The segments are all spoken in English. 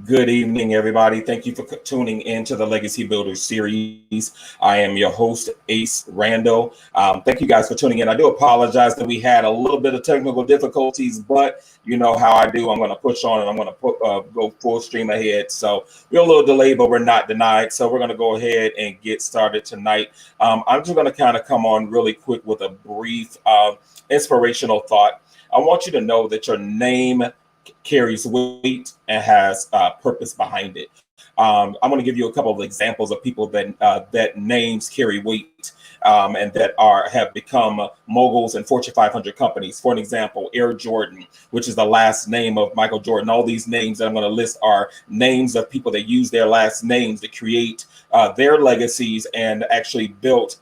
Good evening, everybody. Thank you for tuning in to the Legacy Builders series. I am your host, Ace Randall. Thank you guys for tuning in. I do apologize that we had a little bit of technical difficulties, but you know how I do. I'm going to push on and I'm going to go full stream ahead. So we're a little delayed, but we're not denied. So we're going to go ahead and get started tonight. I'm just going to kind of come on really quick with a brief inspirational thought. I want you to know that your name carries weight and has purpose behind it. I'm going to give you a couple of examples of people that names carry weight and that have become moguls in Fortune 500 companies. For an example, Air Jordan, which is the last name of Michael Jordan. All these names that I'm going to list are names of people that use their last names to create their legacies and actually built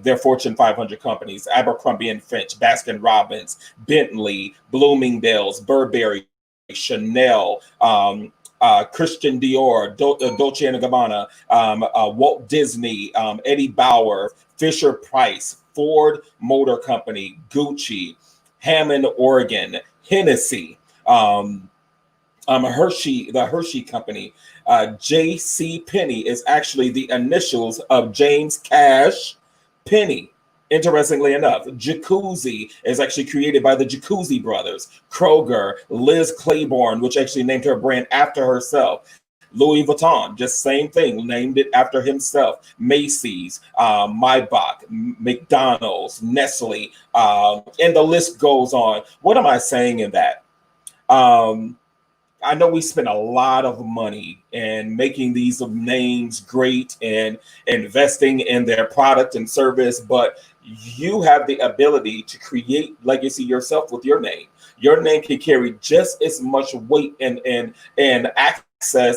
their Fortune 500 companies: Abercrombie and Fitch, Baskin Robbins, Bentley, Bloomingdale's, Burberry, Chanel, Christian Dior, Dolce & Gabbana, Walt Disney, Eddie Bauer, Fisher Price, Ford Motor Company, Gucci, Hammond, Oregon, Hennessy, Hershey, the Hershey Company. J.C. Penney is actually the initials of James Cash Penney. Interestingly enough, Jacuzzi is actually created by the Jacuzzi brothers. Kroger, Liz Claiborne, which actually named her brand after herself. Louis Vuitton, just same thing, named it after himself. Macy's, Maybach, McDonald's, Nestle, and the list goes on. What am I saying in that? I know we spend a lot of money in making these names great and investing in their product and service, but you have the ability to create legacy yourself with your name. Your name can carry just as much weight and access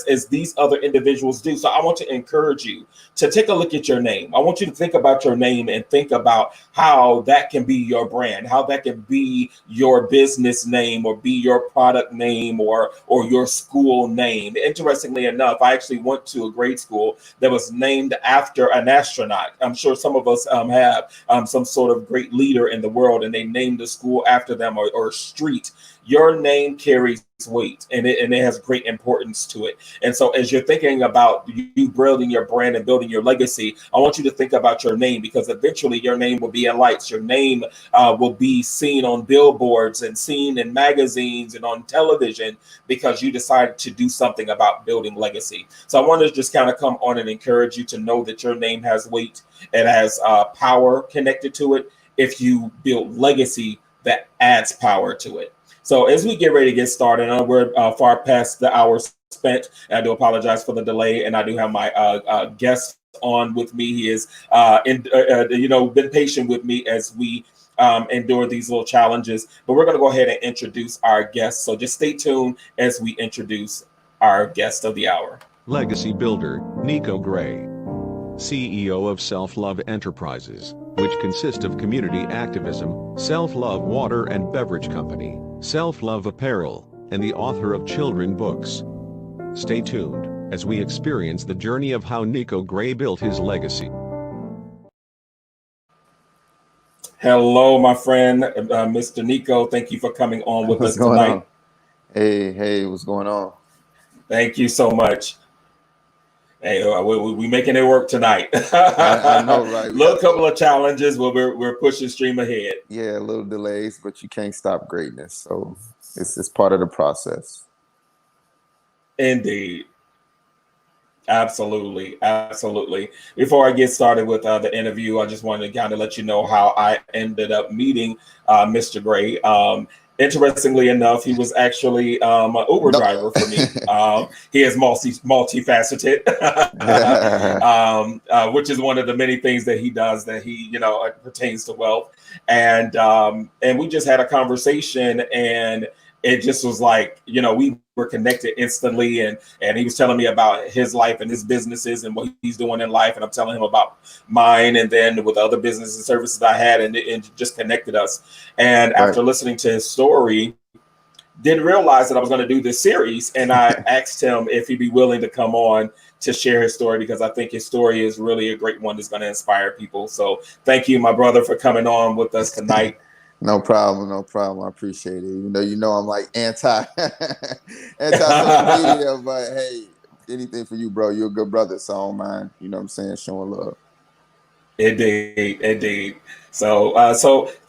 as these other individuals do. So I want to encourage you to take a look at your name. I want you to think about your name and think about how that can be your brand, how that can be your business name or be your product name or your school name. Interestingly enough, I actually went to a grade school that was named after an astronaut. I'm sure some of us have some sort of great leader in the world and they named the school after them or street. Your name carries weight and it has great importance to it. And so as you're thinking about you building your brand and building your legacy, I want you to think about your name, because eventually your name will be in lights. Your name will be seen on billboards and seen in magazines and on television because you decided to do something about building legacy. So I want to just kind of come on and encourage you to know that your name has weight. It has power connected to it. If you build legacy, that adds power to it. So as we get ready to get started, I know we're far past the hour spent. And I do apologize for the delay, and I do have my guest on with me. He is, been patient with me as we endure these little challenges. But we're going to go ahead and introduce our guest. So just stay tuned as we introduce our guest of the hour. Legacy builder, Nico Gray, CEO of Self Love Enterprises, which consist of community activism, Self-Love Water and Beverage Company, Self-Love Apparel, and the author of children books. Stay tuned as we experience the journey of how Nico Gray built his legacy. Hello, my friend, Mr. Nico. Thank you for coming on with What's us going tonight. on? Hey, what's going on? Thank you so much. Hey, we making it work tonight. I know, right? Little couple of challenges, but we're pushing stream ahead. Yeah, a little delays, but you can't stop greatness. So it's part of the process. Indeed. Absolutely. Before I get started with the interview, I just wanted to kind of let you know how I ended up meeting Mr. Gray. Interestingly enough, he was actually an Uber No. driver for me. He is multifaceted, which is one of the many things that he does that he, pertains to wealth. And we just had a conversation, and it just was like, we were connected instantly, and he was telling me about his life and his businesses and what he's doing in life, and I'm telling him about mine, and then with other business and services I had, and it just connected us. And Right. after listening to his story, didn't realize that I was going to do this series, and I asked him if he'd be willing to come on to share his story, because I think his story is really a great one that's going to inspire people. So thank you, my brother, for coming on with us tonight. No problem. I appreciate it. Even though I'm like anti social media, but hey, anything for you, bro. You're a good brother, so I don't mind. You know what I'm saying? Showing love. Indeed. So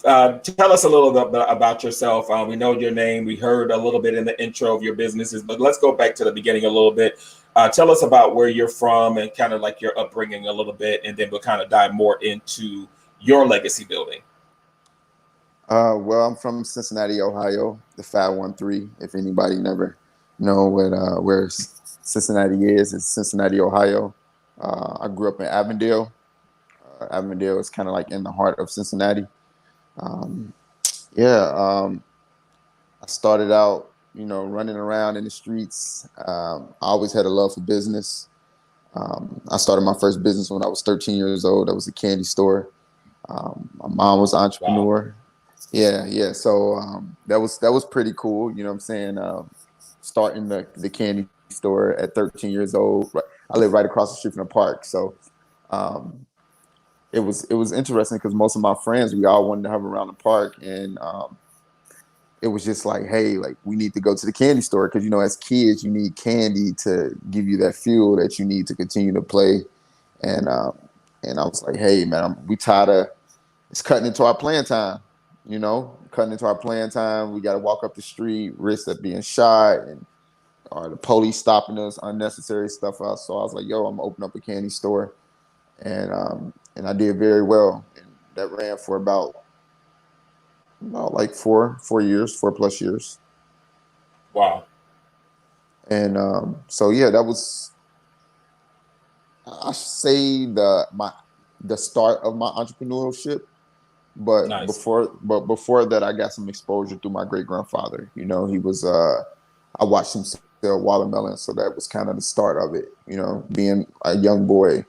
tell us a little bit about yourself. We know your name. We heard a little bit in the intro of your businesses, but let's go back to the beginning a little bit. Tell us about where you're from and kind of like your upbringing a little bit, and then we'll kind of dive more into your legacy building. Well, I'm from Cincinnati, Ohio, the 513. If anybody never know where Cincinnati is, it's Cincinnati, Ohio. I grew up in Avondale. Avondale is kind of like in the heart of Cincinnati. I started out, running around in the streets. I always had a love for business. I started my first business when I was 13 years old. That was a candy store. My mom was an entrepreneur. Wow. Yeah. So that was pretty cool. You know what I'm saying? Starting the candy store at 13 years old. I live right across the street from the park. So it was interesting because most of my friends, we all wanted to have around the park, and it was just like, hey, like we need to go to the candy store because as kids you need candy to give you that fuel that you need to continue to play, and I was like, hey man, we tired of it's cutting into our playing time, We got to walk up the street, risk of being shot, or the police stopping us, unnecessary stuff out. So I was like, yo, I'm gonna open up a candy store. And I did very well. And that ran for about like 4+ years. Wow. And that was, I should say, the start of my entrepreneurship. But nice. before that, I got some exposure through my great grandfather. He was I watched him sell watermelon, so that was kind of the start of it. Being a young boy.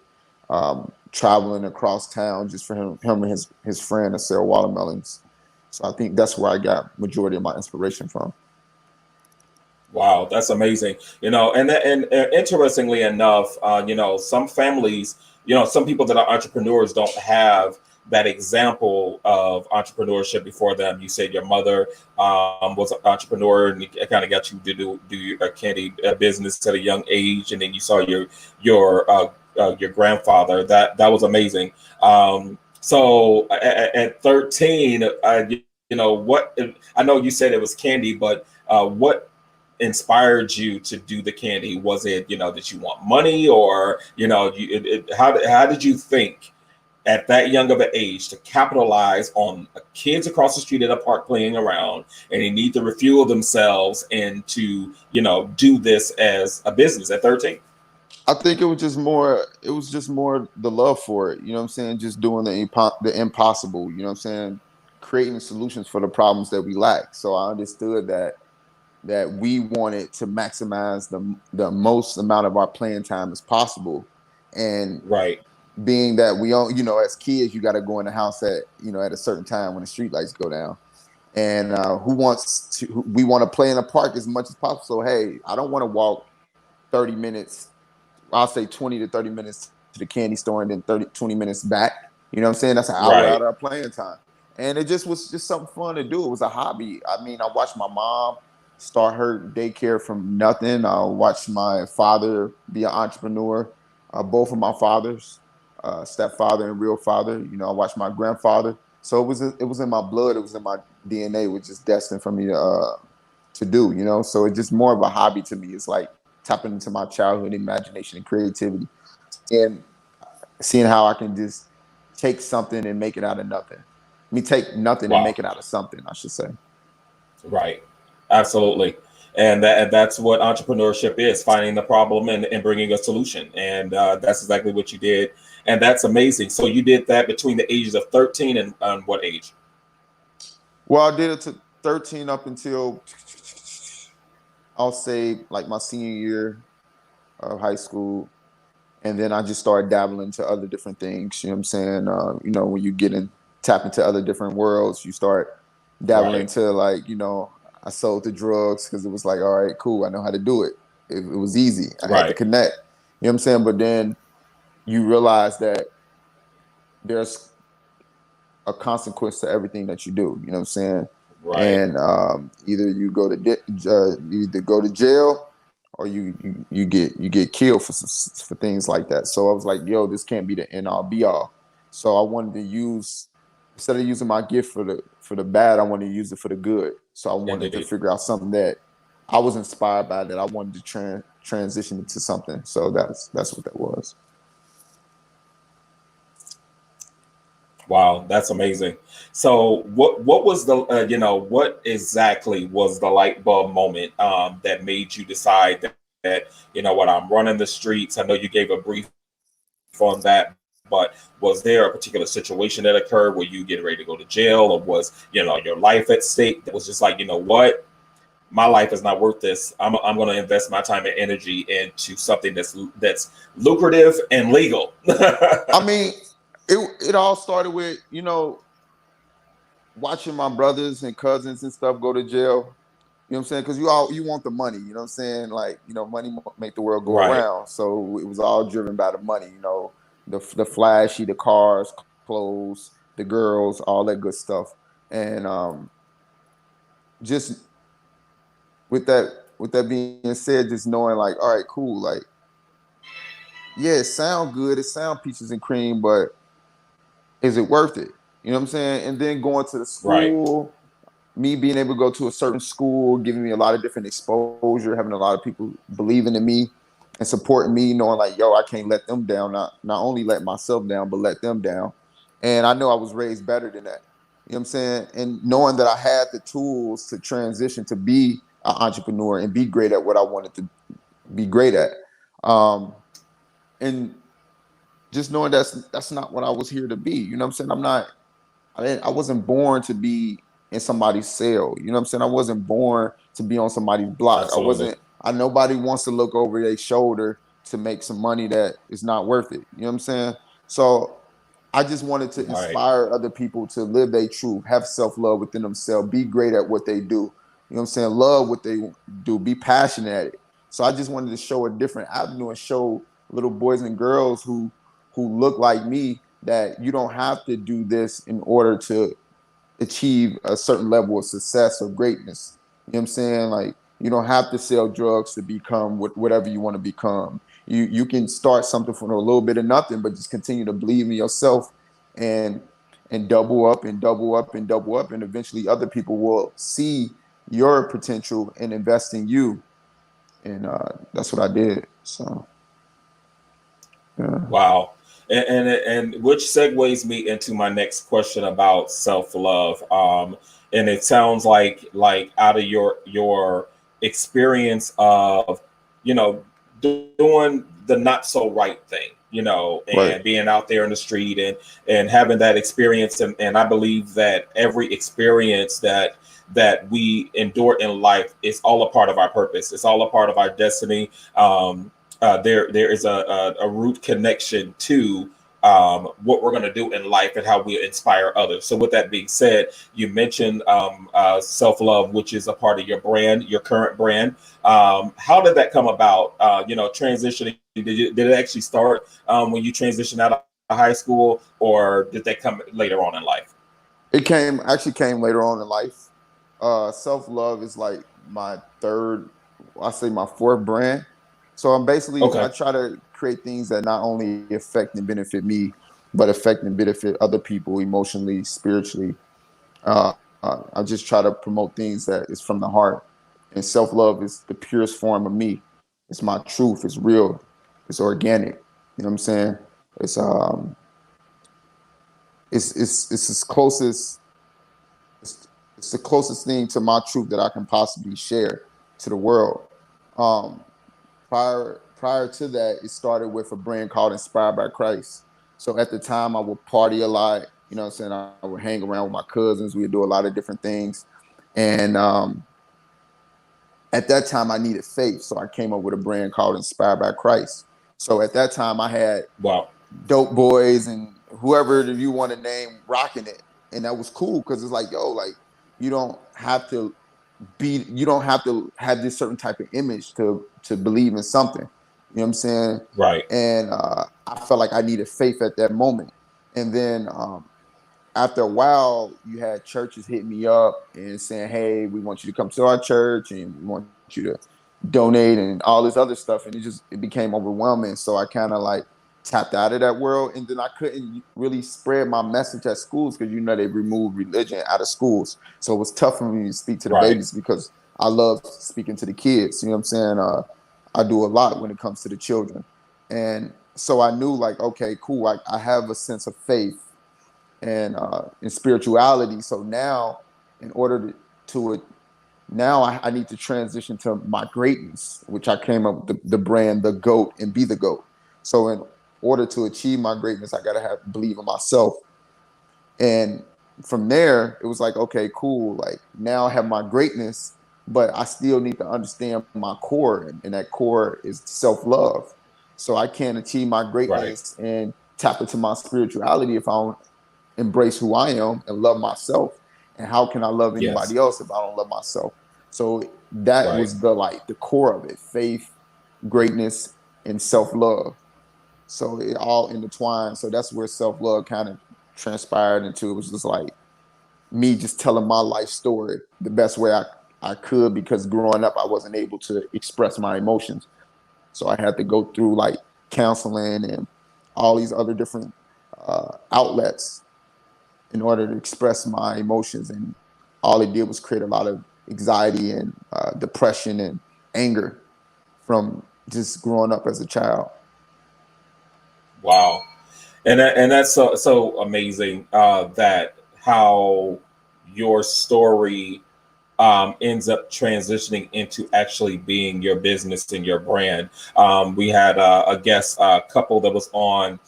Traveling across town just for him and his friend to sell watermelons. So I think that's where I got majority of my inspiration from. Wow, that's amazing. And interestingly enough, some families, some people that are entrepreneurs don't have that example of entrepreneurship before them. You said your mother was an entrepreneur, and it kind of got you to do your candy business at a young age, and then you saw your grandfather. That was amazing. So at 13, what I know you said it was candy, but what inspired you to do the candy? Was it that you want money, or how did you think at that young of an age to capitalize on kids across the street at a park playing around, and they need to refuel themselves and to do this as a business at 13? I think it was just more the love for it. You know what I'm saying? Just doing the impossible. You know what I'm saying? Creating solutions for the problems that we lack. So I understood that we wanted to maximize the most amount of our playing time as possible. And right. being that we all, as kids, you got to go in the house at, at a certain time when the street lights go down. And we want to play in the park as much as possible. So, hey, I don't want to walk 30 minutes, I'll say 20 to 30 minutes to the candy store and then 20 minutes back. You know what I'm saying? That's an hour out of our playing time. And it just was just something fun to do. It was a hobby. I mean, I watched my mom start her daycare from nothing. I watched my father be an entrepreneur. Both of my fathers, stepfather and real father. I watched my grandfather. So it was in my blood. It was in my DNA, which is destined for me to do. So it's just more of a hobby to me. It's like tapping into my childhood imagination and creativity, and seeing how I can just take something and make it out of nothing. Take nothing and make it out of something, I should say. Right. Absolutely. And that's what entrepreneurship is, finding the problem and bringing a solution. And that's exactly what you did. And that's amazing. So you did that between the ages of 13 and what age? Well, I did it to 13 up until, I'll say, like my senior year of high school. And then I just started dabbling into other different things. You know what I'm saying? When you tap into other different worlds, you start dabbling into, like, I sold the drugs because it was like, all right, cool, I know how to do it. It was easy. I had to connect. You know what I'm saying? But then you realize that there's a consequence to everything that you do. You know what I'm saying? Right. And either you go to jail, or you get killed for things like that. So I was like, yo, this can't be the end all be all. So I wanted to instead of using my gift for the bad, I wanted to use it for the good. So I wanted to figure out something that I was inspired by, that I wanted to transition into something. So that's what that was. Wow, that's amazing. So what was the what exactly was the light bulb moment that made you decide that what, I'm running the streets? I know you gave a brief on that, but was there a particular situation that occurred where you get ready to go to jail, or was your life at stake that was just like, what, my life is not worth this. I'm going to invest my time and energy into something that's lucrative and legal. I mean, it all started with, watching my brothers and cousins and stuff go to jail. You know what I'm saying? Because you want the money. You know what I'm saying? Like, money make the world go around. So it was all driven by the money. The flashy, the cars, clothes, the girls, all that good stuff. And just with that being said, just knowing, like, all right, cool, like, yeah, it sound good, it sound peaches and cream, but is it worth it? You know what I'm saying? And then going to the school, me being able to go to a certain school, giving me a lot of different exposure, having a lot of people believing in me and supporting me, knowing like, yo, I can't let them down. Not only let myself down, but let them down. And I know I was raised better than that. You know what I'm saying? And knowing that I had the tools to transition to be an entrepreneur and be great at what I wanted to be great at. And just knowing that's not what I was here to be. You know what I'm saying? I wasn't born to be in somebody's cell. You know what I'm saying? I wasn't born to be on somebody's block. Absolutely. Nobody wants to look over their shoulder to make some money that is not worth it. You know what I'm saying? So I just wanted to inspire other people to live their truth, have self-love within themselves, be great at what they do. You know what I'm saying? Love what they do, be passionate at it. So I just wanted to show a different avenue and show little boys and girls who look like me that you don't have to do this in order to achieve a certain level of success or greatness. You know what I'm saying? Like, you don't have to sell drugs to become whatever you want to become. You can start something from a little bit of nothing, but just continue to believe in yourself and double up and double up and double up. And eventually other people will see your potential and invest in you. And that's what I did. So, yeah. Wow. And which segues me into my next question about self-love. And it sounds like out of your experience of, doing the not so right thing, and being out there in the street and having that experience. And I believe that every experience that we endure in life is all a part of our purpose. It's all a part of our destiny. There is a root connection to what we're going to do in life and how we inspire others. So with that being said, you mentioned self-love, which is a part of your brand, your current brand. How did that come about? Transitioning, did it actually start when you transitioned out of high school, or did that come later on in life? It came later on in life. Self-love is like my my fourth brand. So I try to create things that not only affect and benefit me, but affect and benefit other people emotionally, spiritually. I just try to promote things that is from the heart. And self-love is the purest form of me. It's my truth. It's real. It's organic. You know what I'm saying? It's as closest. It's the closest thing to my truth that I can possibly share to the world. Um, prior to that, it started with a brand called Inspired by Christ. So at the time, I would party a lot. You know what I'm saying? I would hang around with my cousins. We would do a lot of different things. And at that time, I needed faith. So I came up with a brand called Inspired by Christ. So at that time, I had dope boys and whoever you want to name rocking it. And that was cool because it's like, yo, like, you don't have to have this certain type of image to believe in something. You know what I'm saying? Right. And I felt like I needed faith at that moment. And then after a while, you had churches hit me up and saying, hey, we want you to come to our church and we want you to donate and all this other stuff. And it became overwhelming. So I kind of like tapped out of that world. And then I couldn't really spread my message at schools because, they removed religion out of schools. So it was tough for me to speak to the babies because I love speaking to the kids. You know what I'm saying? I do a lot when it comes to the children. And so I knew like, okay, cool. I have a sense of faith and in spirituality. So now in order now I need to transition to my greatness, which I came up with the brand, the GOAT, and be the GOAT. So in order to achieve my greatness, I got to believe in myself. And from there, it was like, okay, cool. Like now I have my greatness, but I still need to understand my core. And that core is self-love. So I can't achieve my greatness and tap into my spirituality if I don't embrace who I am and love myself. And how can I love anybody else if I don't love myself? So that was the core of it: faith, greatness, and self-love. So it all intertwined. So that's where self-love kind of transpired into. It was just like me just telling my life story the best way I could, because growing up, I wasn't able to express my emotions. So I had to go through like counseling and all these other different outlets in order to express my emotions. And all it did was create a lot of anxiety and depression and anger from just growing up as a child. Wow. And that's so amazing that how your story ends up transitioning into actually being your business and your brand. We had a guest couple that was on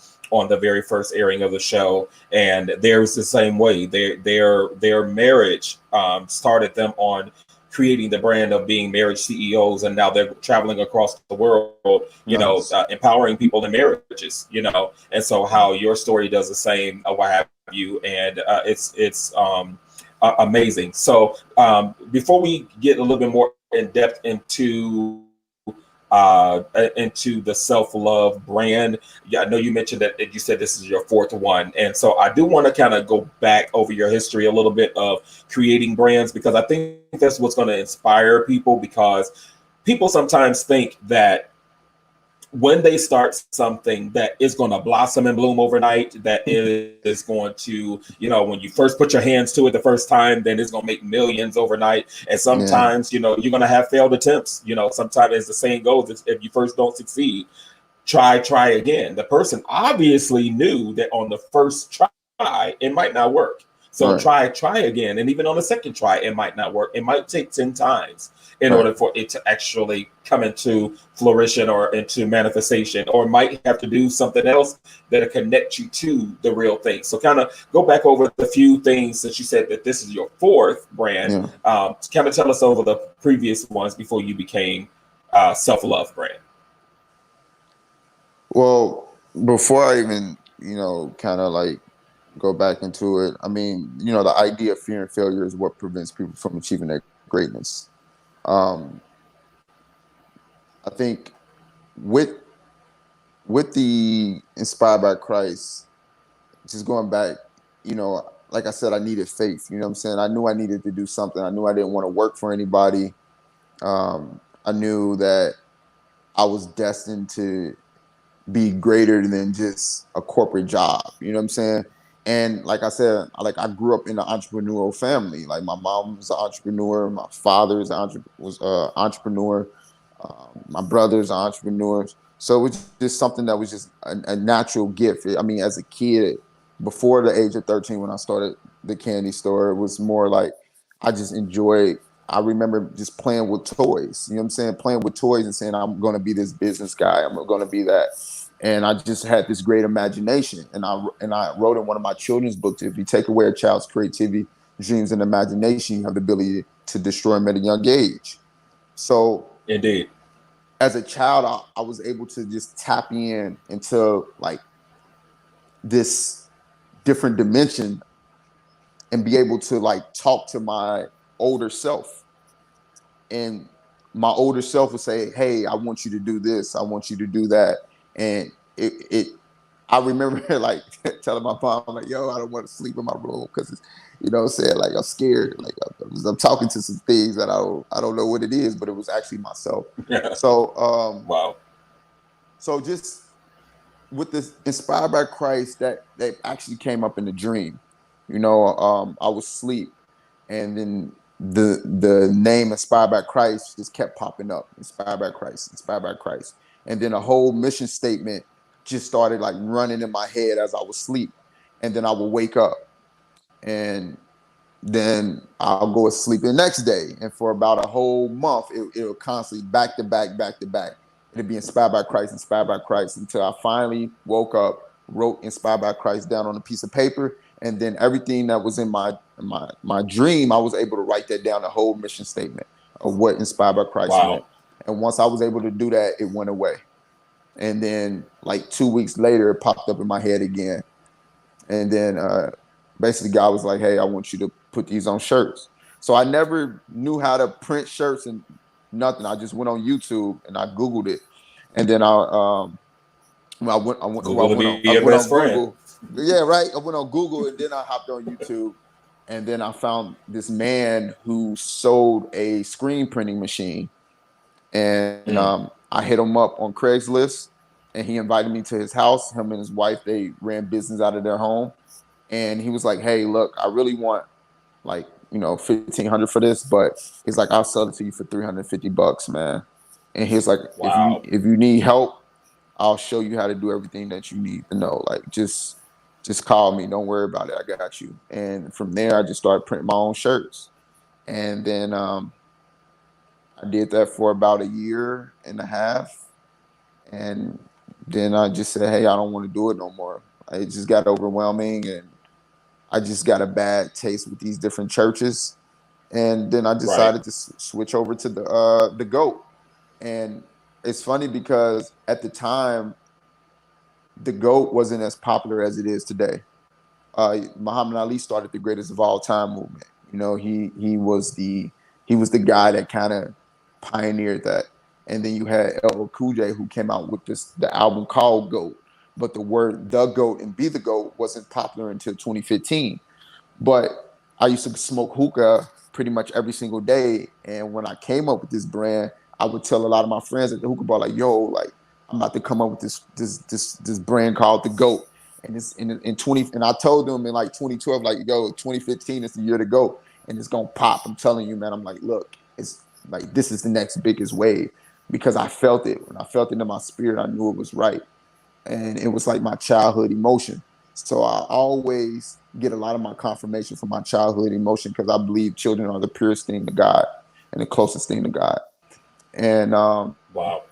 the very first airing of the show, and there's the same way. Their marriage started them on creating the brand of being marriage CEOs, and now they're traveling across the world, empowering people in marriages, and so how your story does the same, what have you, and it's amazing. So before we get a little bit more in depth into the self-love brand, I know you mentioned that you said this is your fourth one, and so I do want to kind of go back over your history a little bit of creating brands, because I think that's what's going to inspire people, because people sometimes think that when they start something that is going to blossom and bloom overnight, that is going to, when you first put your hands to it the first time, then it's going to make millions overnight. And sometimes, you're going to have failed attempts. Sometimes, as the saying goes, if you first don't succeed, try again. The person obviously knew that on the first try, it might not work. So try again. And even on the second try, it might not work. It might take 10 times in order for it to actually come into flourishing or into manifestation, or might have to do something else that'll connect you to the real thing. So kind of go back over the few things that you said that this is your fourth brand. Kind of tell us over the previous ones before you became Self-Love brand. Well, before I even kind of like go back into it. I mean, the idea of fear and failure is what prevents people from achieving their greatness. Um, I think with the Inspired by Christ, just going back, like I said, I needed faith. You know what I'm saying? I knew I needed to do something. I knew I didn't want to work for anybody. I knew that I was destined to be greater than just a corporate job. You know what I'm saying? And like I said, I grew up in an entrepreneurial family. Like my mom was an entrepreneur, my father was an entrepreneur, my brother's entrepreneurs. So it was just something that was just a natural gift. I mean, as a kid, before the age of 13, when I started the candy store, it was more like I just enjoyed. I remember just playing with toys. You know what I'm saying? Playing with toys and saying, I'm going to be this business guy. I'm going to be that. And I just had this great imagination. And I wrote in one of my children's books, if you take away a child's creativity, dreams, and imagination, you have the ability to destroy them at a young age. So Indeed. as a child, I was able to just tap into like this different dimension and be able to like talk to my older self. And my older self would say, hey, I want you to do this. I want you to do that. And I remember like telling my mom, like, yo, I don't want to sleep in my room because it's, what I'm saying, like I'm scared. Like I'm talking to some things that I don't know what it is, but it was actually myself. So Wow. so just with this Inspired by Christ, that actually came up in a dream. I was asleep, and then the name Inspired by Christ just kept popping up. Inspired by Christ, Inspired by Christ. And then a whole mission statement just started like running in my head as I was asleep. And then I would wake up, and then I'll go to sleep the next day. And for about a whole month, it'll constantly back to back, back to back. It'll be Inspired by Christ, until I finally woke up, wrote Inspired by Christ down on a piece of paper. And then everything that was in my dream, I was able to write that down, the whole mission statement of what Inspired by Christ Wow. meant. And once I was able to do that, it went away. And then like 2 weeks later, it popped up in my head again. And then basically God was like, hey, I want you to put these on shirts. So I never knew how to print shirts and nothing. I just went on YouTube and I Googled it. And then I went Google will be your best on friend. Google. Yeah, right. I went on Google and then I hopped on YouTube. And then I found this man who sold a screen printing machine. And I hit him up on Craigslist, and he invited me to his house. Him and his wife, they ran business out of their home. And he was like, hey, look, I really want like, $1,500 for this, but he's like, I'll sell it to you for $350, man. And he's like, Wow. if you need help, I'll show you how to do everything that you need to know. Like just call me. Don't worry about it. I got you. And from there, I just started printing my own shirts. And then I did that for about a year and a half. And then I just said, hey, I don't want to do it no more. It just got overwhelming, and I just got a bad taste with these different churches. And then I Right. decided to switch over to the GOAT. And it's funny because at the time, the GOAT wasn't as popular as it is today. Muhammad Ali started the greatest of all time movement. He was the guy that kind of pioneered that. And then you had LL Cool J, who came out with the album called GOAT. But the word the GOAT and be the GOAT wasn't popular until 2015. But I used to smoke hookah pretty much every single day. And when I came up with this brand, I would tell a lot of my friends at the hookah bar, like, yo, like, I'm about to come up with this brand called the GOAT. And it's in 20, and I told them in like 2012, like, yo, 2015 is the year to go. And it's gonna pop. I'm telling you, man. I'm like, look, it's like this is the next biggest wave. Because I felt it. When I felt it in my spirit, I knew it was right. And it was like my childhood emotion. So I always get a lot of my confirmation from my childhood emotion, because I believe children are the purest thing to God and the closest thing to God. And Wow.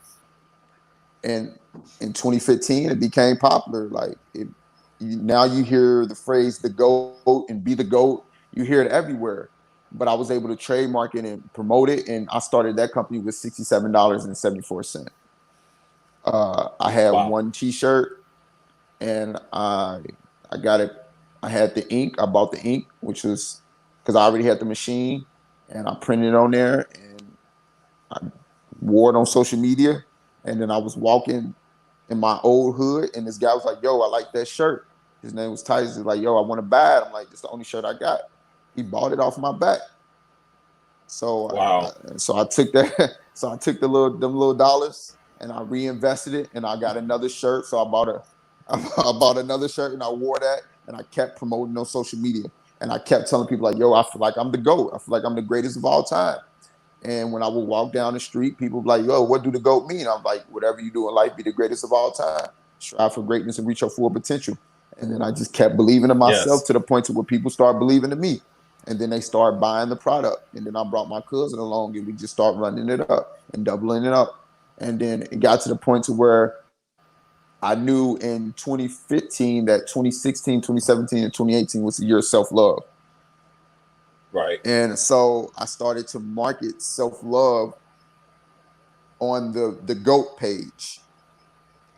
and in 2015, it became popular. Like now you hear the phrase "the GOAT" and "be the GOAT." You hear it everywhere. But I was able to trademark it and promote it, and I started that company with $67.74. I had Wow. one T-shirt. and I got it. I had the ink. I bought the ink, which was because I already had the machine, and I printed it on there, and I wore it on social media. And then I was walking in my old hood, and this guy was like, "Yo, I like that shirt." His name was Tyson. He's like, "Yo, I want to buy it." I'm like, "It's the only shirt I got." He bought it off my back. So Wow. I took that. So I took them little dollars and I reinvested it, and I got another shirt. So I bought another shirt and I wore that, and I kept promoting on social media, and I kept telling people like, "Yo, I feel like I'm the GOAT. I feel like I'm the greatest of all time." And when I would walk down the street, people would be like, "Yo, what do the GOAT mean?" I'm like, "Whatever you do in life, be the greatest of all time. Strive for greatness and reach your full potential." And then I just kept believing in myself to the point to where people started believing in me. And then they started buying the product. And then I brought my cousin along, and we just started running it up and doubling it up. And then it got to the point to where I knew in 2015 that 2016, 2017, and 2018 was the year of self-love. Right. And so I started to market self-love on the GOAT page.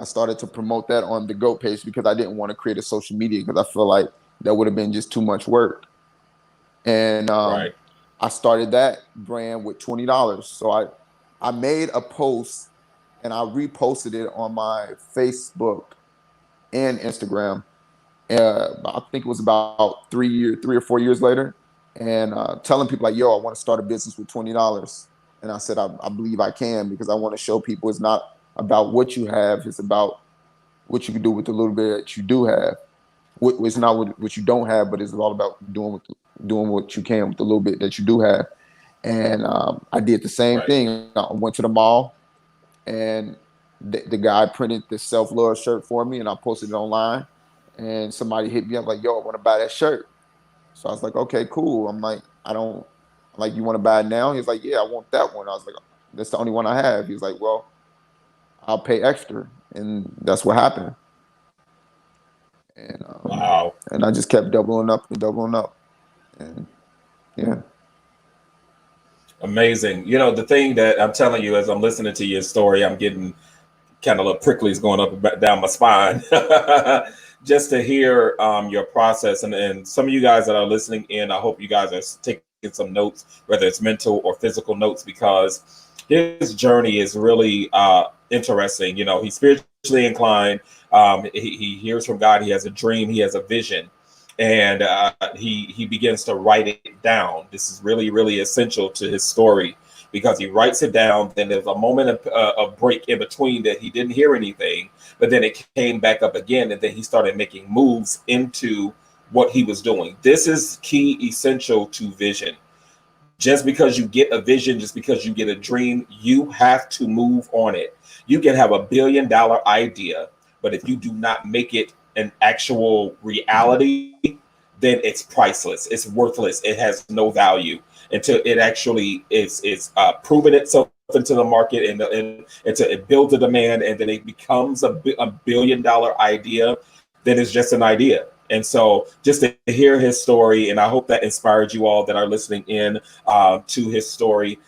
I started to promote that on the GOAT page because I didn't want to create a social media, because I feel like that would have been just too much work. And Right. I started that brand with $20. So I made a post and I reposted it on my Facebook and Instagram. I think it was about 3 or 4 years later, and telling people like, "Yo, I want to start a business with $20." And I said, I believe I can, because I want to show people it's not about what you have, it's about what you can do with the little bit that you do have. It's not what you don't have, but it's all about doing what you can with the little bit that you do have. And I did the same thing. I went to the mall, and the guy printed the self-love shirt for me, and I posted it online. And somebody hit me up like, "Yo, I want to buy that shirt." So I was like, "Okay, cool." I'm like, "You want to buy it now?" He's like, "Yeah, I want that one." I was like, "That's the only one I have." He was like, "Well, I'll pay extra." And that's what happened. And Wow. And I just kept doubling up. And yeah. Amazing. You know, the thing that I'm telling you as I'm listening to your story, I'm getting kind of little pricklies going up and down my spine just to hear your process. And some of you guys that are listening in, I hope you guys are taking some notes, whether it's mental or physical notes, because his journey is really interesting. You know, he's spiritually inclined. He hears from God. He has a dream. He has a vision. And he begins to write it down. This is really, really essential to his story, because he writes it down. Then there's a moment of break in between that he didn't hear anything, but then it came back up again. And then he started making moves into what he was doing. This is key, essential to vision. Just because you get a vision, just because you get a dream, you have to move on it. You can have $1 billion idea, but if you do not make it an actual reality, then it's priceless. It's worthless. It has no value until it actually is proven itself into the market, and until it builds a demand, and then it becomes a $1 billion idea. Then it's just an idea. And so just to hear his story, and I hope that inspired you all that are listening in to his story,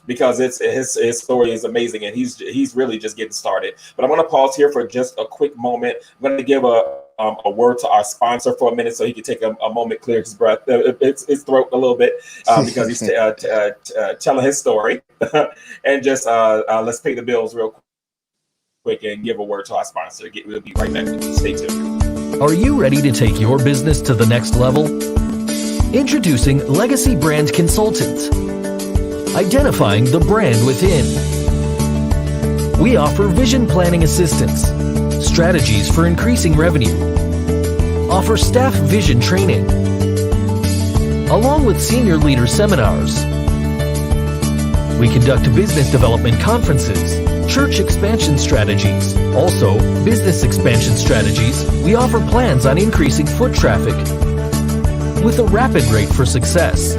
because his story is amazing, and he's really just getting started. But I'm going to pause here for just a quick moment. I'm going to give a word to our sponsor for a minute, so he can take a moment, clear his breath, his throat a little bit, because he's telling his story. And just let's pay the bills real quick and give a word to our sponsor. We'll be right back. Stay tuned. Are you ready to take your business to the next level? Introducing Legacy Brand Consultant. Identifying the brand within. We offer vision planning assistance, strategies for increasing revenue, offer staff vision training, along with senior leader seminars. We conduct business development conferences, church expansion strategies, also business expansion strategies. We offer plans on increasing foot traffic with a rapid rate for success.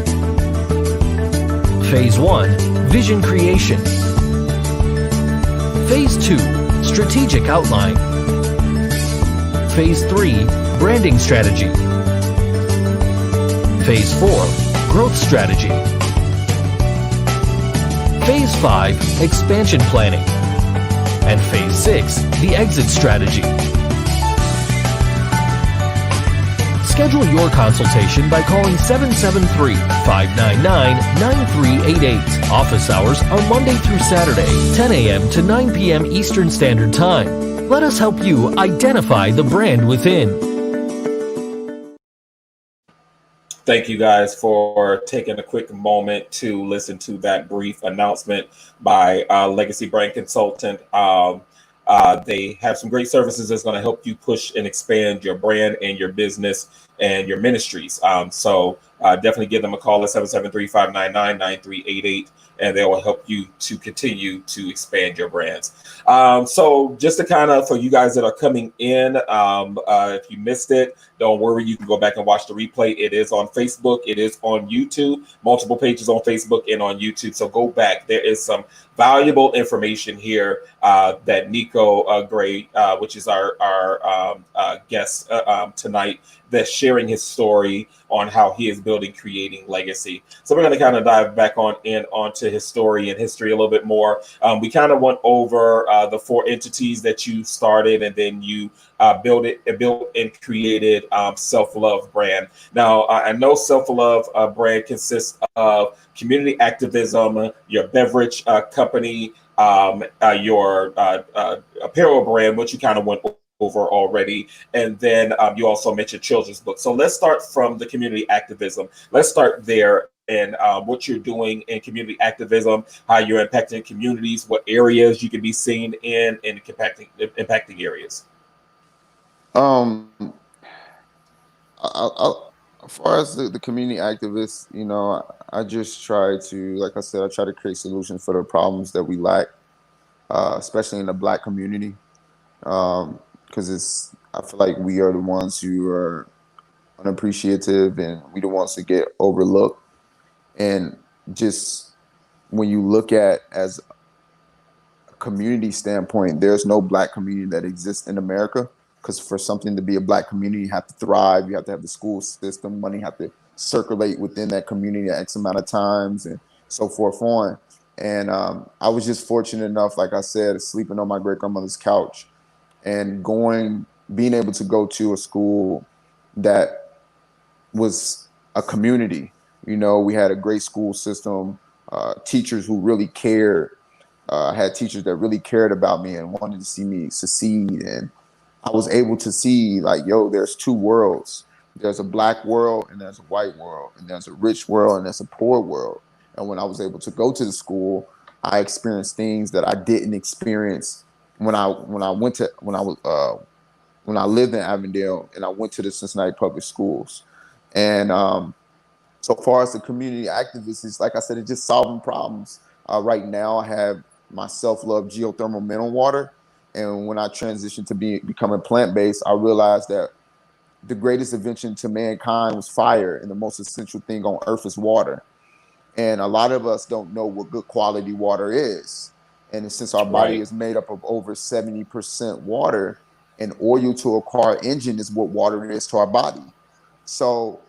Phase 1, vision creation. Phase 2, strategic outline. Phase 3, branding strategy. Phase 4, growth strategy. Phase 5, expansion planning. And Phase 6, the exit strategy. Schedule your consultation by calling 773-599-9388. Office hours are Monday through Saturday, 10 a.m. to 9 p.m. Eastern Standard Time. Let us help you identify the brand within. Thank you guys for taking a quick moment to listen to that brief announcement by Legacy Brand Consultant. They have some great services that's going to help you push and expand your brand and your business and your ministries. So definitely give them a call at 773-599-9388, and they will help you to continue to expand your brands. So just to kind of, for you guys that are coming in, if you missed it, don't worry, you can go back and watch the replay. It is on Facebook. It is on YouTube, multiple pages on Facebook and on YouTube. So go back. There is some valuable information here that Nico Gray, which is our guest tonight, that's sharing his story on how he is creating legacy. So we're going to kind of dive back onto his story and history a little bit more. We kind of went over the 4 entities that you started, and then you built and created Self-Love brand. Now, I know Self-Love brand consists of community activism, your beverage company, your apparel brand, which you kind of went over already, and then you also mentioned children's books. So let's start from the community activism. Let's start there, and what you're doing in community activism, how you're impacting communities, what areas you can be seen in, and impacting areas. As far as the community activists, you know, I just try to, like I said, I try to create solutions for the problems that we lack, especially in the Black community. Because I feel like we are the ones who are unappreciative, and we the ones that get overlooked. And just when you look at as a community standpoint, there's no Black community that exists in America. Because for something to be a Black community, you have to thrive. You have to have the school system. Money have to circulate within that community X amount of times, and so forth on. And I was just fortunate enough, like I said, sleeping on my great grandmother's couch, and being able to go to a school that was a community. You know, we had a great school system, teachers who really cared. Had teachers that really cared about me and wanted to see me succeed. And I was able to see, like, yo, there's 2 worlds. There's a Black world and there's a white world, and there's a rich world and there's a poor world. And when I was able to go to the school, I experienced things that I didn't experience when I lived in Avondale, and I went to the Cincinnati Public Schools. And so far as the community activists, is, like I said, it's just solving problems. Right now, I have my Self-Love geothermal mineral water. And when I transitioned to becoming plant-based, I realized that the greatest invention to mankind was fire, and the most essential thing on earth is water. And a lot of us don't know what good quality water is. And since our body is made up of over 70% water, and oil to a car engine is what water is to our body. So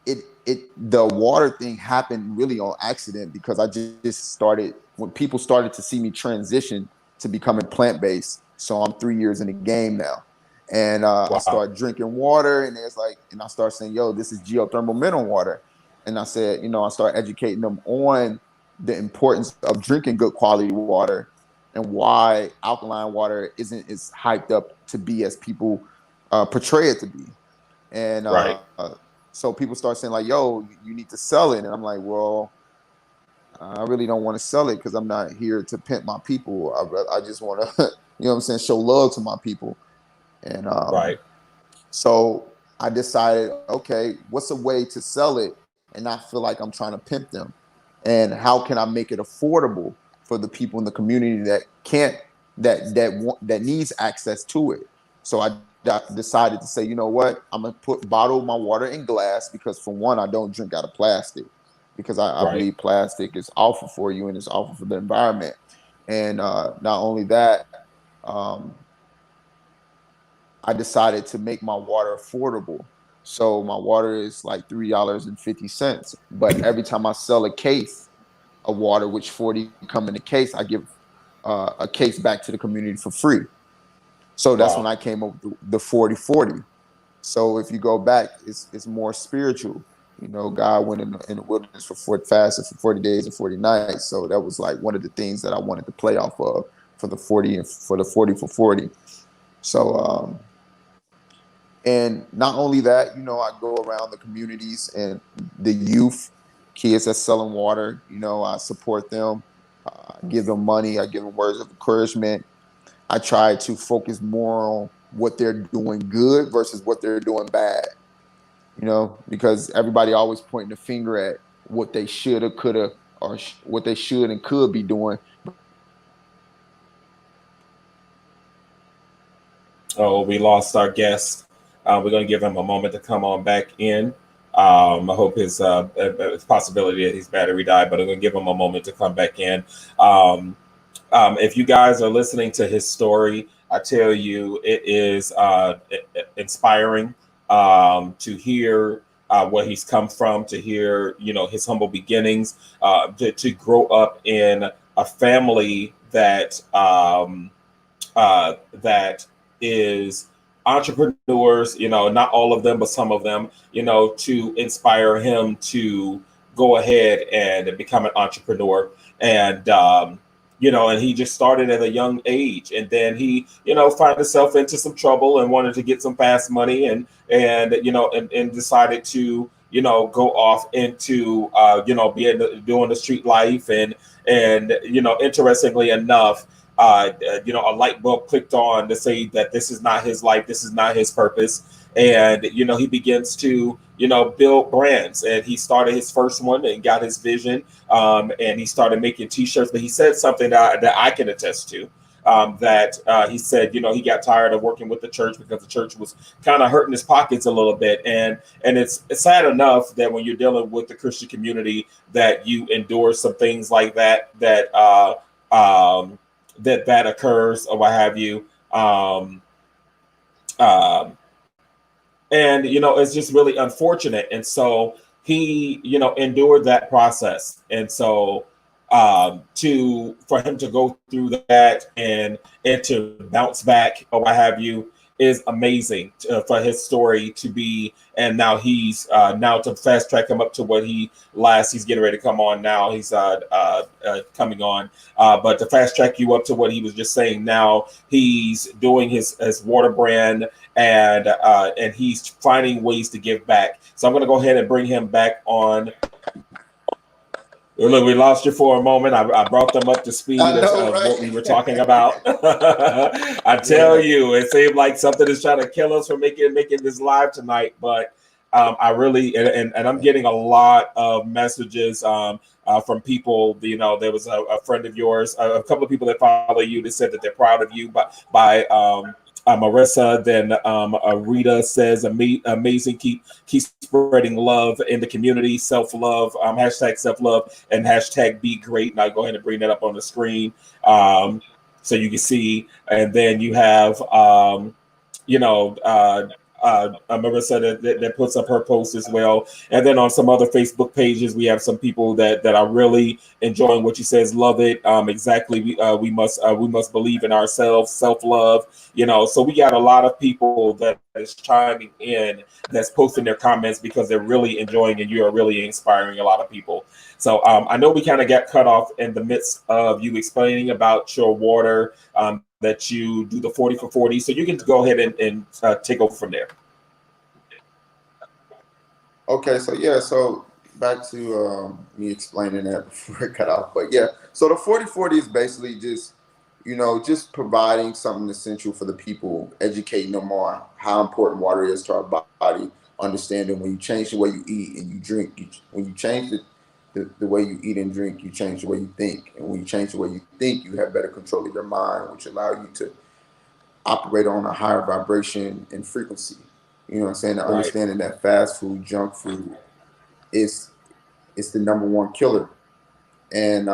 the water thing happened really on accident, because I just started, when people started to see me transition to becoming plant-based. So I'm 3 years in the game now. And I started drinking water, and I started saying, yo, this is geothermal mineral water. And I said, you know, I started educating them on the importance of drinking good quality water, and why alkaline water isn't as hyped up to be as people portray it to be. And so people start saying, like, yo, you need to sell it. And I'm like, well, I really don't want to sell it, because I'm not here to pimp my people. I just want to, you know what I'm saying, show love to my people. And so I decided, okay, what's a way to sell it and not feel like I'm trying to pimp them? And how can I make it affordable for the people in the community that needs access to it? So I decided to say, you know what, I'm gonna bottle my water in glass, because for one, I don't drink out of plastic, because I believe plastic is awful for you and it's awful for the environment. And not only that, I decided to make my water affordable. So my water is like $3.50, but every time I sell a case of water, which 40 come in a case, I give a case back to the community for free. So that's when I came up with the 40-40. So if you go back, it's more spiritual. You know, God went in the wilderness for 40, fasted for 40 days and 40 nights. So that was like one of the things that I wanted to play off of for the 40 and for the 40 for 40. So and not only that, you know, I go around the communities and the youth, kids that's selling water, you know, I support them, give them money, I give them words of encouragement. I try to focus more on what they're doing good versus what they're doing bad, you know, because everybody always pointing the finger at what they should have, could have, or what they should and could be doing. Oh, we lost our guest. We're going to give him a moment to come on back in. I hope his it's possibility that his battery died, but I'm going to give him a moment to come back in. If you guys are listening to his story, I tell you, it is inspiring to hear where he's come from, to hear, you know, his humble beginnings, to grow up in a family that that is entrepreneurs, you know, not all of them, but some of them, you know, to inspire him to go ahead and become an entrepreneur. And, you know, and he just started at a young age, and then he, you know, found himself into some trouble and wanted to get some fast money, and you know, and decided to, you know, go off into, you know, doing the street life, and you know, interestingly enough, you know, a light bulb clicked on to say that this is not his life, this is not his purpose, and you know, he begins to, you know, build brands, and he started his first one and got his vision, and he started making T-shirts. But he said something that I can attest to. That he said, you know, he got tired of working with the church because the church was kind of hurting his pockets a little bit, and it's sad enough that when you're dealing with the Christian community, that you endure some things like that, that occurs or what have you. And you know, it's just really unfortunate. And so he, you know, endured that process. And so to for him to go through that and to bounce back or what have you is amazing, for his story to be. And now he's now to fast track him up to what he's getting ready to come on now. He's coming on, but to fast track you up to what he was just saying, now he's doing his water brand, and he's finding ways to give back. So I'm going to go ahead and bring him back on. Look, we lost you for a moment. I brought them up to speed of what we were talking about. I tell you, it seemed like something is trying to kill us from making this live tonight. But I really, and I'm getting a lot of messages from people. You know, there was a friend of yours, a couple of people that follow you that said that they're proud of you by Marissa. Then Rita says, amazing, keep spreading love in the community, self-love, hashtag self-love, and hashtag be great. And I'll go ahead and bring that up on the screen so you can see. And then you have you know, Marissa that puts up her post as well. And then on some other Facebook pages, we have some people that are really enjoying what she says. Love it. Exactly. We must believe in ourselves, self-love, you know. So we got a lot of people that is chiming in, that's posting their comments because they're really enjoying, and you are really inspiring a lot of people. So I know we kind of got cut off in the midst of you explaining about your water, that you do the 40 for 40. So you can go ahead and take over from there. Okay, so yeah, so back to me explaining that before it cut off. But yeah, so the 40-40 is basically just, you know, just providing something essential for the people, educating them on how important water is to our body, understanding when you change the way you eat and you drink, when you change the way you eat and drink, you change the way you think. And when you change the way you think, you have better control of your mind, which allow you to operate on a higher vibration and frequency. You know what I'm saying? Right. Understanding that fast food, junk food is the number one killer. And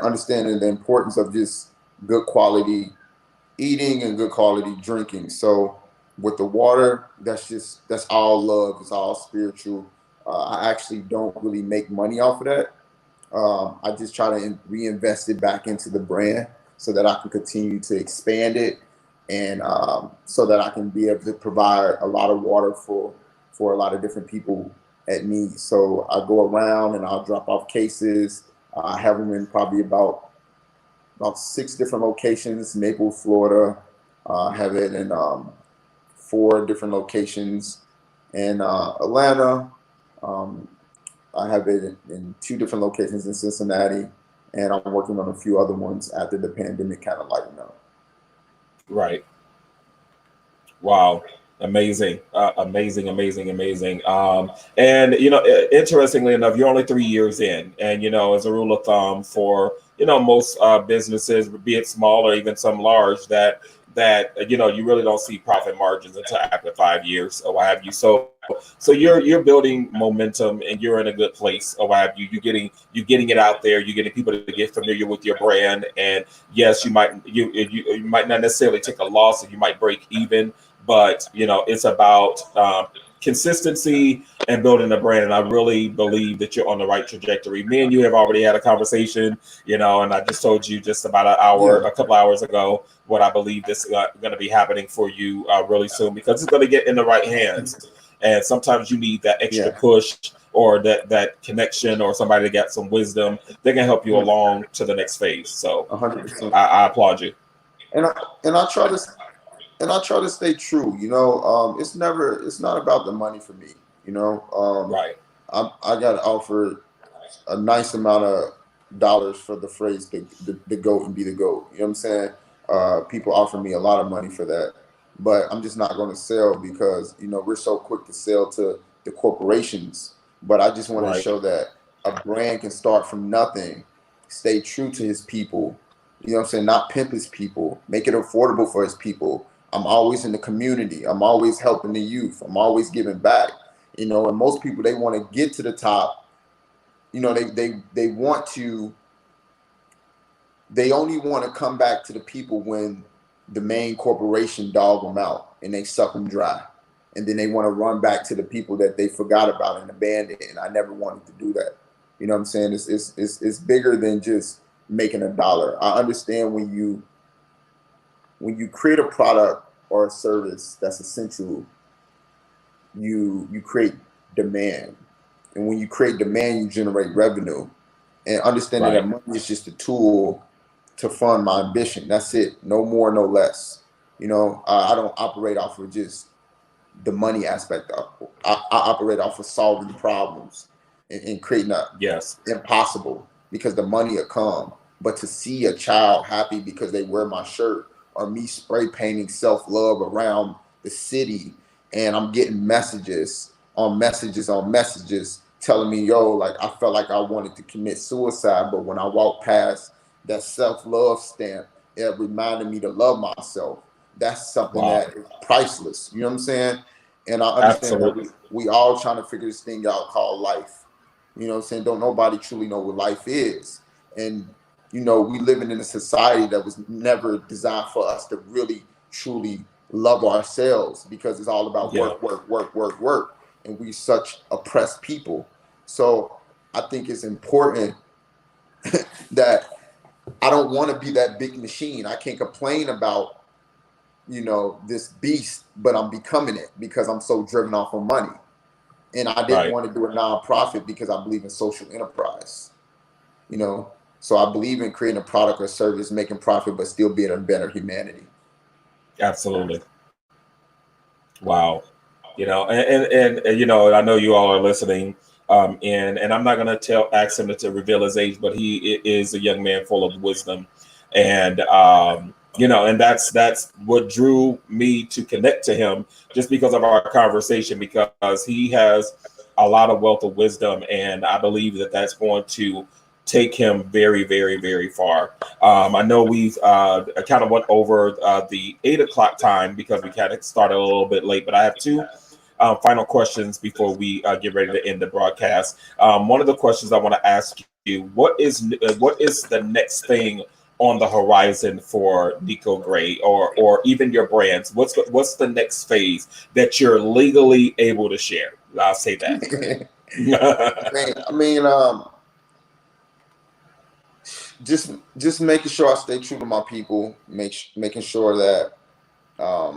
understanding the importance of just good quality eating and good quality drinking. So with the water, that's all love. It's all spiritual. I actually don't really make money off of that. I just try to reinvest it back into the brand so that I can continue to expand it and so that I can be able to provide a lot of water for a lot of different people at need. So I go around and I'll drop off cases. I have them in probably about 6 different locations. Naples, Florida. I have it in 4 different locations. In Atlanta, I have it in 2 different locations in Cincinnati, and I'm working on a few other ones after the pandemic kind of lightened up. Right. Wow. Amazing. Amazing. And, interestingly enough, you're only 3 years in. And, as a rule of thumb for, most businesses, be it small or even some large, that you really don't see profit margins until after 5 years or what have you. So you're building momentum and you're in a good place or what have you. You're getting it out there. You're getting people to get familiar with your brand. And yes, you might not necessarily take a loss and you might break even, but it's about consistency and building a brand. And I really believe that you're on the right trajectory. Me and you have already had a conversation, and I just told you just about a couple hours ago, what I believe this is going to be happening for you really soon, because it's going to get in the right hands. And sometimes you need that extra push or that connection or somebody that got some wisdom. They can help you along to the next phase. So 100%. I applaud you. And I try to stay true. It's not about the money for me. Right. I got offered a nice amount of dollars for the phrase the GOAT and be the GOAT. You know what I'm saying? People offer me a lot of money for that, but I'm just not going to sell because we're so quick to sell to the corporations. But I just want to show that a brand can start from nothing, stay true to his people. You know what I'm saying? Not pimp his people, make it affordable for his people. I'm always in the community. I'm always helping the youth. I'm always giving back. And most people, they want to get to the top. They only want to come back to the people when the main corporation dog them out and they suck them dry. And then they want to run back to the people that they forgot about and abandoned. And I never wanted to do that. You know what I'm saying? It's bigger than just making a dollar. I understand when you create a product or a service that's essential, you create demand. And when you create demand, you generate revenue. And understanding that money is just a tool to fund my ambition. That's it. No more, no less. I don't operate off of just the money aspect of it. I operate off of solving problems and creating impossible, because the money will come. But to see a child happy because they wear my shirt, or me spray painting self-love around the city, and I'm getting messages on messages telling me, like I felt like I wanted to commit suicide, but when I walked past that self-love stamp, it reminded me to love myself. That's something that is priceless. You know what I'm saying? And I understand that we all trying to figure this thing out called life. You know what I'm saying? Don't nobody truly know what life is. And we living in a society that was never designed for us to really truly love ourselves, because it's all about work. And we such oppressed people. So I think it's important that I don't want to be that big machine. I can't complain about, this beast, but I'm becoming it because I'm so driven off of money. And I didn't want to do a nonprofit because I believe in social enterprise, So I believe in creating a product or service, making profit, but still being a better humanity. Absolutely. Wow. And I know you all are listening. And I'm not going to ask him to reveal his age, but he is a young man full of wisdom. And, and that's what drew me to connect to him, just because of our conversation, because he has a lot of wealth of wisdom. And I believe that that's going to take him very, very, very far. I know we've kind of went over the 8:00 time because we kind of started a little bit late, but I have 2 final questions before we get ready to end the broadcast. One of the questions I want to ask you: what is the next thing on the horizon for Nico Gray, or even your brands? What's the next phase that you're legally able to share? I'll say that. Just making sure I stay true to my people, making sure that I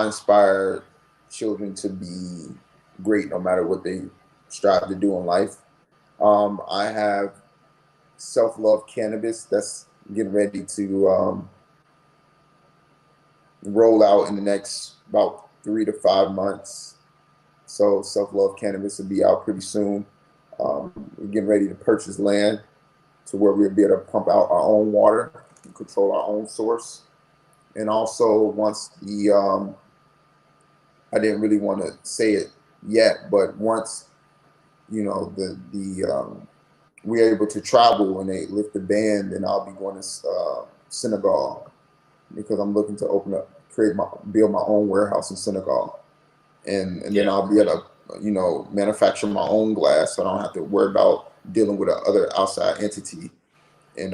inspire children to be great no matter what they strive to do in life. I have Self-Love Cannabis that's getting ready to roll out in the next about 3 to 5 months. So Self-Love Cannabis will be out pretty soon. We're getting ready to purchase land to where we'll be able to pump out our own water and control our own source. And also once the, I didn't really want to say it yet, but once, you know, we're able to travel and they lift the ban, then I'll be going to Senegal, because I'm looking to build my own warehouse in Senegal. And then I'll be able to, you know, manufacture my own glass, so I don't have to worry about dealing with another outside entity. And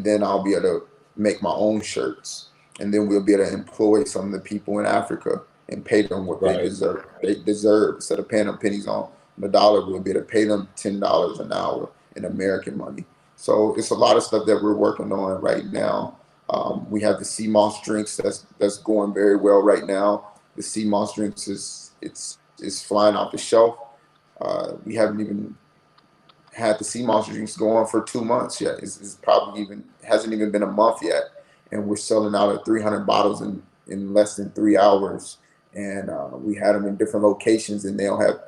then I'll be able to make my own shirts, and then we'll be able to employ some of the people in Africa and pay them what they deserve. Instead of paying them pennies on the dollar, we'll be able to pay them $10 an hour in American money. So it's a lot of stuff that we're working on right now. We have the sea moss drinks that's going very well right now. The sea moss drinks is flying off the shelf. We haven't even had the sea moss drinks going for 2 months yet. It's probably hasn't even been a month yet, and we're selling out of 300 bottles in less than 3 hours. And we had them in different locations, and they'll have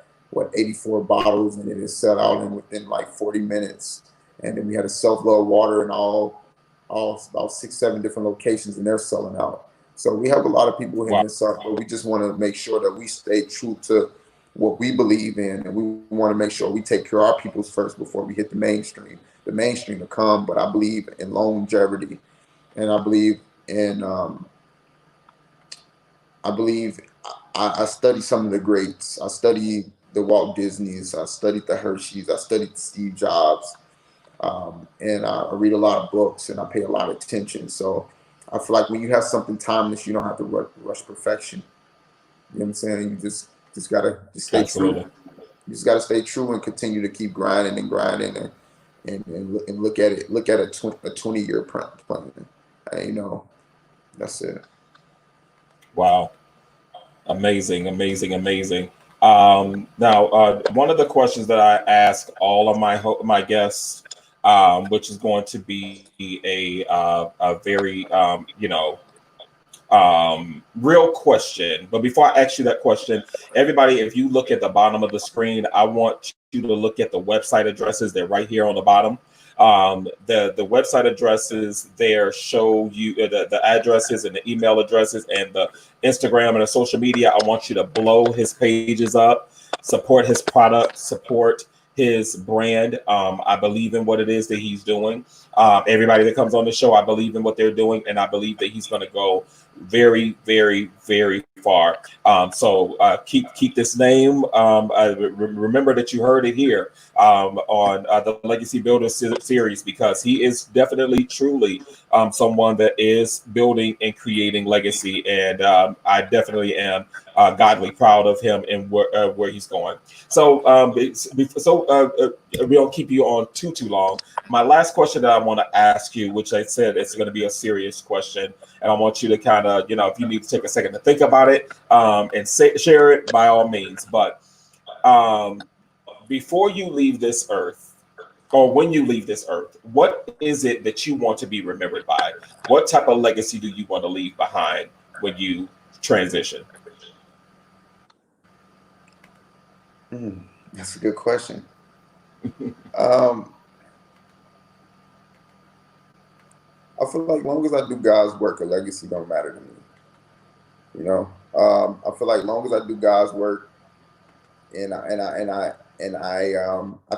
84 bottles, and it is sell out within like 40 minutes. And then we had a Self-Love water in all about 6-7 different locations, and they're selling out. So we have a lot of people hitting this up, but we just want to make sure that we stay true to what we believe in, and we want to make sure we take care of our peoples first before we hit the mainstream. The mainstream will come, but I believe in longevity, and I believe in I study some of the greats. I study the Walt Disneys. I studied the Hershey's. I studied the Steve Jobs. And I read a lot of books, and I pay a lot of attention. So I feel like when you have something timeless, you don't have to rush perfection. You know what I'm saying? You just gotta stay true. You just gotta stay true and continue to keep grinding and look at a 20-year plan. You know, that's it. Wow. Amazing. Now, one of the questions that I ask all of my guests, which is going to be a very real question. But before I ask you that question, everybody, if you look at the bottom of the screen, I want you to look at the website addresses. They're right here on the bottom. The website addresses there show you the addresses and the email addresses and the Instagram and the social media. I want you to blow his pages up, support his product, support his brand. I believe in what it is that he's doing. Everybody that comes on the show, I believe in what they're doing, and I believe that he's going to go very, very, very far. So keep this name. Remember that you heard it here on the Legacy Builder series, because he is definitely, truly someone that is building and creating legacy, and I definitely am godly proud of him and where he's going. So we don't keep you on too long. My last question that I want to ask you, which I said it's going to be a serious question, and I want you to kind of, if you need to take a second to think about it and share it, by all means. But before you leave this earth, or when you leave this earth, what is it that you want to be remembered by? What type of legacy do you want to leave behind when you transition? That's a good question. I feel like as long as I do God's work, a legacy don't matter to me. I feel like as long as I do God's work, and I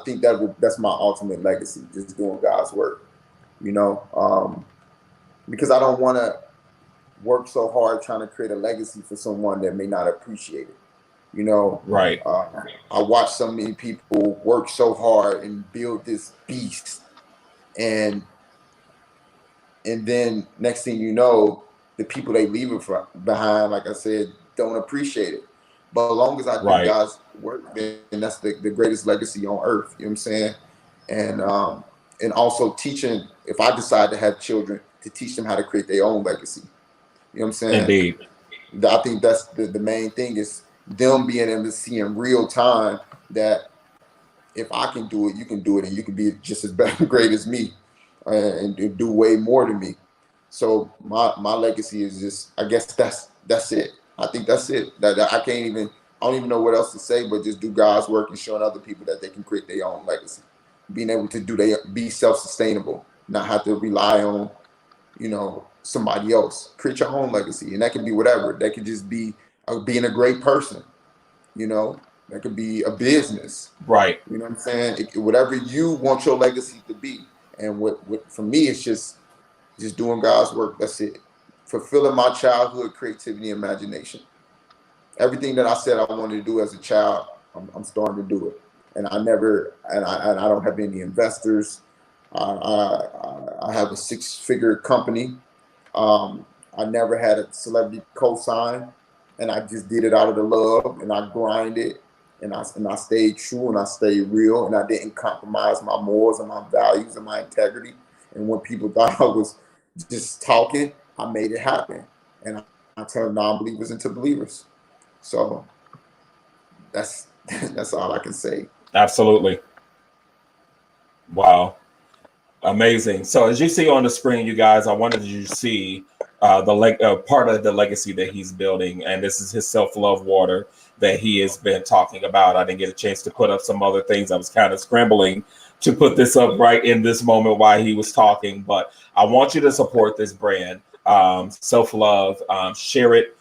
think that's my ultimate legacy, just doing God's work. Because I don't want to work so hard trying to create a legacy for someone that may not appreciate it. Right. I watch so many people work so hard and build this beast, and then next thing you know, the people they leave it behind, like I said, don't appreciate it. But as long as I do God's work, then that's the greatest legacy on earth. You know what I'm saying? And also teaching. If I decide to have children, to teach them how to create their own legacy. You know what I'm saying? Indeed. I think that's the main thing, is them being able to see in real time that if I can do it, you can do it, and you can be just as great as me, and do way more than me. So my legacy is just, I guess that's it. I think that's it. That I don't even know what else to say, but just do God's work and showing other people that they can create their own legacy, being able to be self-sustainable, not have to rely on, somebody else. Create your own legacy, and that can be whatever. That could just be being a great person, that could be a business, right? You know what I'm saying? Whatever you want your legacy to be. And what for me, it's just doing God's work. That's it. Fulfilling my childhood creativity and imagination. Everything that I said I wanted to do as a child, I'm starting to do it. And I don't have any investors. I have a 6-figure company. I never had a celebrity cosign, and I just did it out of the love, and I grinded, and I stayed true, and I stayed real, and I didn't compromise my morals and my values and my integrity. And when people thought I was just talking, I made it happen, and I turned non-believers into believers. So that's all I can say. Absolutely. Wow. Amazing. So as you see on the screen, you guys, I wanted you to see part of the legacy that he's building, and this is his self-love water that he has been talking about. I didn't get a chance to put up some other things. I was kind of scrambling to put this up right in this moment while he was talking, but I want you to support this brand, self-love. Share it.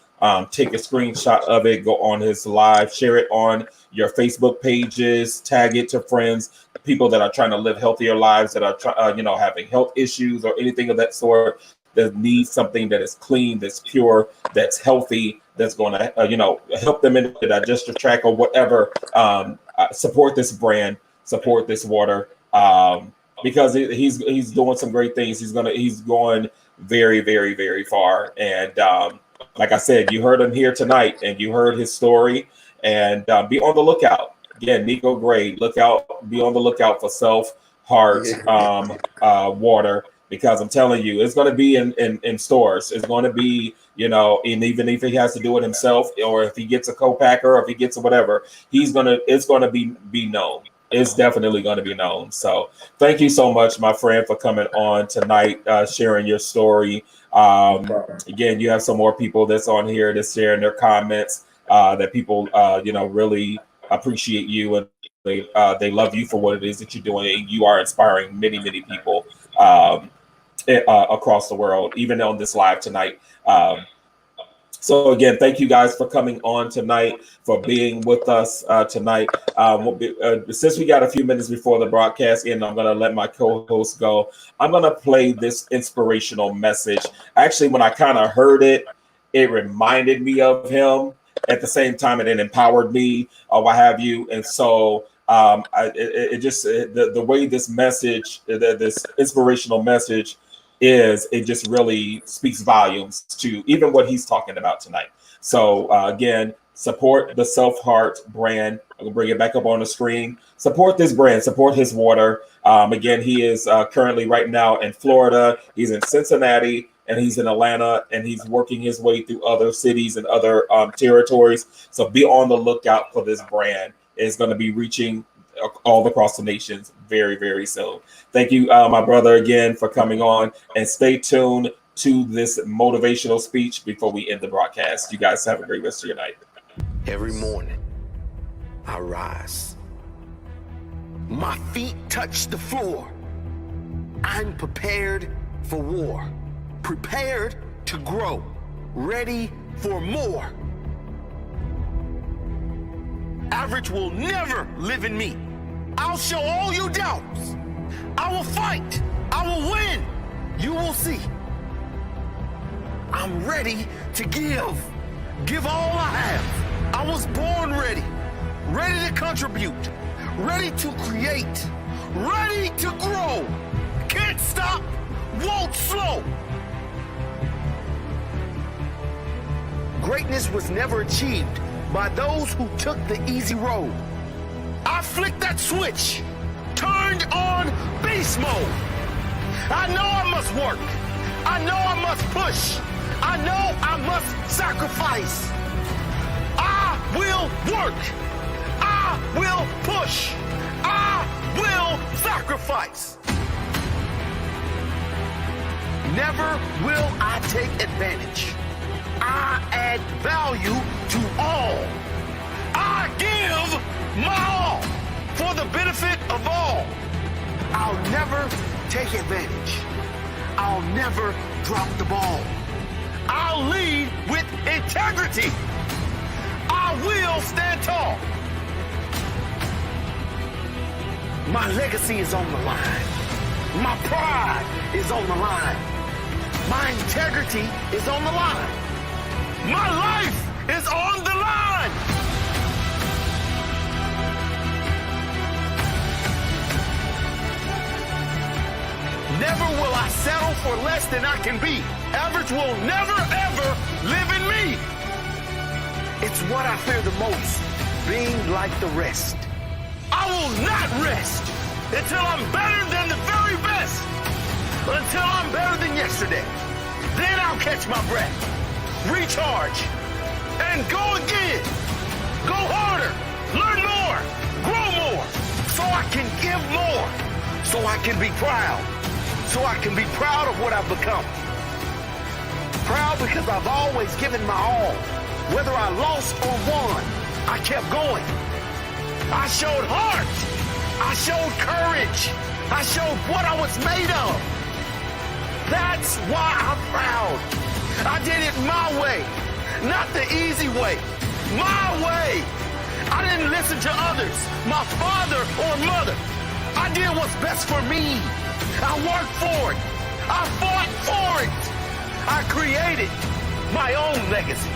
Take a screenshot of it, go on his live, share it on your Facebook pages, tag it to friends, people that are trying to live healthier lives, that are having health issues or anything of that sort, that need something that is clean, that's pure, that's healthy, that's going to help them in the digestive tract or whatever. Support this brand, support this water, because he's doing some great things. He's going very, very, very far. And like I said, you heard him here tonight, and you heard his story. And be on the lookout. Again, Nico Gray, be on the lookout for Self-Heart water, because I'm telling you, it's going to be in stores. It's going to be, and even if he has to do it himself, or if he gets a co-packer, or if he gets whatever, it's going to be known. It's definitely going to be known. So thank you so much, my friend, for coming on tonight, sharing your story. Again, you have some more people that's on here that's sharing their comments, that people, really appreciate you, and they love you for what it is that you're doing. And you are inspiring many, many people across the world, even on this live tonight. So again, thank you guys for coming on tonight, for being with us tonight. Since we got a few minutes before the broadcast, and I'm going to let my co-host go, I'm going to play this inspirational message. Actually, when I kind of heard it, it reminded me of him. At the same time, it empowered me, or what have you. And so the way this message, this inspirational message is, it just really speaks volumes to even what he's talking about tonight. So again, support the Self-Heart brand. I'm gonna bring it back up on the screen. Support this brand, support his water. Again, he is currently right now in Florida. He's in Cincinnati, and he's in Atlanta, and he's working his way through other cities and other territories. So be on the lookout for this brand. It's going to be reaching all across the nations very, very soon. Thank you, my brother, again, for coming on, and stay tuned to this motivational speech before we end the broadcast. You guys have a great rest of your night. Every morning, I rise. My feet touch the floor. I'm prepared for war, prepared to grow, ready for more. Average will never live in me. I'll show all you doubts. I will fight. I will win. You will see. I'm ready to give all I have. I was born ready, ready to contribute, ready to create, ready to grow. Can't stop, won't slow. Greatness was never achieved by those who took the easy road. I flicked that switch, turned on beast mode. I know I must work. I know I must push. I know I must sacrifice. I will work. I will push. I will sacrifice. Never will I take advantage. I add value to all. I give my all for the benefit of all. I'll never take advantage. I'll never drop the ball. I'll lead with integrity. I will stand tall. My legacy is on the line. My pride is on the line. My integrity is on the line. My life is on the line. Never will I settle for less than I can be. Average will never, ever live in me. It's what I fear the most, being like the rest. I will not rest until I'm better than the very best. Until I'm better than yesterday. Then I'll catch my breath, recharge, and go again. Go harder, learn more, grow more, so I can give more, so I can be proud, so I can be proud of what I've become. Proud because I've always given my all. Whether I lost or won, I kept going. I showed heart. I showed courage. I showed what I was made of. That's why I'm proud. I did it my way, not the easy way. My way. I didn't listen to others, my father or mother. I did what's best for me. I worked for it. I fought for it. I created my own legacy.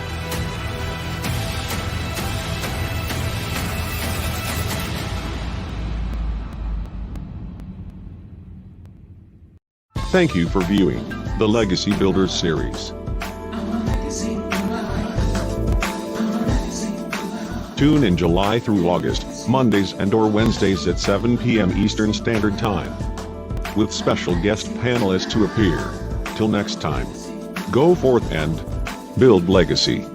Thank you for viewing the Legacy Builders series. Tune in July through August, Mondays and/or Wednesdays at 7 p.m. Eastern Standard Time, with special guest panelists to appear. Till next time, go forth and build legacy.